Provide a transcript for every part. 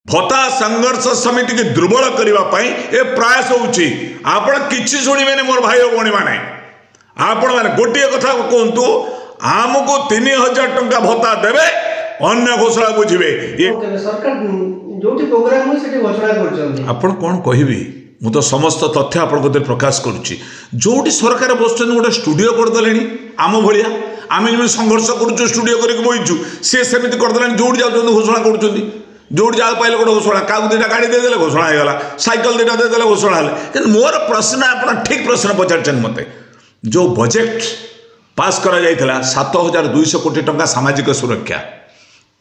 भत्ता संघर्ष समिति की दुर्बल करने ए प्रयास होउची आपण किछि सुनिबेनी मोर भाई और भौणी माने आपण माने गोटे कथा कहतु आमको 3000 टंका भत्ता देवे अन्य घोषणा बुझे सरकार जो प्रोग्राम घोषणा कर आपण कौन कहबी मु तो समस्त तथ्य आपण प्रकाश करुच्ची जोटी सरकार बसुँच गोटे स्टूडियो करदे आम भाया आम जो संघर्ष करुचु स्टूडियो करके बहीचु सी सेमती करदे जोटी जाऊँ घोषणा कर जोटी जहाँ पाइले गोटे घोषणा क्या दुटा गाड़ी देदेले घोषणा होगा साइकेल दुटा देदेले घोषणा है मोर प्रश्न आप ठीक प्रश्न पचार मत जो बजेट पास करा 7200 कोटी टंका सामाजिक सुरक्षा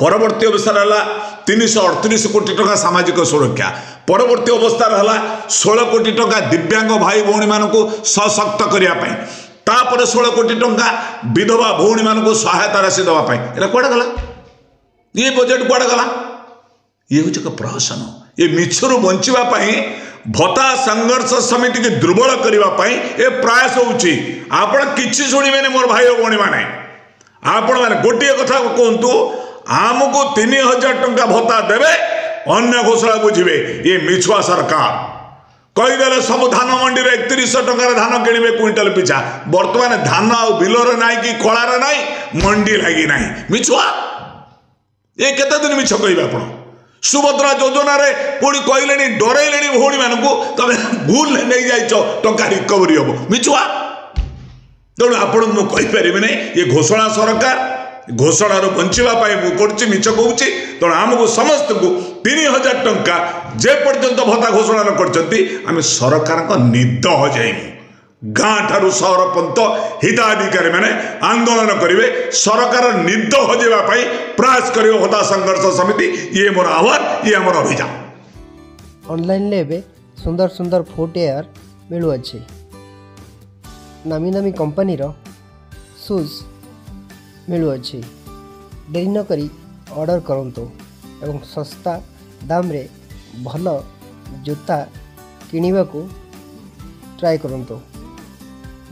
परवर्ती अवस्था है 338 कोटी टंका सामाजिक सुरक्षा परवर्ती अवस्था है 16 कोटी टंका दिव्यांग भाई भौणी मानक सशक्त करने तापर 16 कोटी टंका विधवा भौणी मानक सहायता राशि देवाई ये कौड़े गला ये बजेट कौड़े गला ये हूँ एक प्रहसन ये मिछरू बचापी भत्ता संघर्ष समिति की दुर्बल करने ए प्रयास होउची आपण किछि सुनिबेनी मोर भाई और भौणी माने आपण माने गोटे कथा कहतु आमको 3000 टंका भत्ता देवे अन्य घोषणा बुझे ये मिछुआ सरकार कहीदेले सब धान मंडी 3100 टंकार धान किणवे क्विंटाल पिछा बर्तमान धान आ बिलर नाई कि कलार नाई मंडी लगी ना मिछुआ ये केते दिन मिछ कह आप सुभद्रा योजना रे पुणी कहले डरैले भौणी मान तुम भूल नहीं जाइछ टंका रिकवरी हम मिछुआ तेणु आपण मुझे नहीं ये घोषणा सरकार घोषणार बचापी मुझे मिछ कहूँ तेणु आमको समस्त को 3000 टंका जे पर्यंत भत्ता घोषणा न कर सरकार निद हो जाइमु गाँ ठारू सहर पंत हिताधिकारी मैंने आंदोलन करेंगे सरकार निद हो जावाई प्रयास कर भत्ता संघर्ष समिति ये मोर आह्वान ये मोर अभियान ऑनलाइन ले सुंदर सुंदर फुटवेयर मिलुअछि नामी नामी कंपनी रो शूज मिलुअछि देरी न करी ऑर्डर करंतु एवं सस्ता दाम रे भल जूता किनिबा को ट्राई करंतु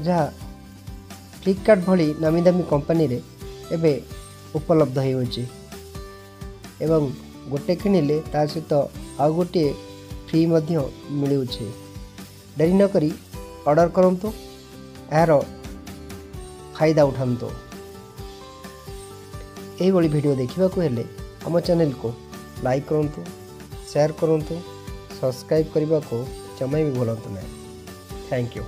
जहाँ फ्लिपकार्ट भली नामी दामी कंपनी रे एबे उपलब्ध होइछि एवं गोटे किनिले ता सहित आउ गोटे फ्री मध्य मिलुछि देरी न करी ऑर्डर करंतु यार फायदा उठांतु यही भली वीडियो देखा हेले आम चैनल को लाइक करंतु शेयर करंतु सब्सक्राइब करने को जमा भी भूलु ना। Thank you.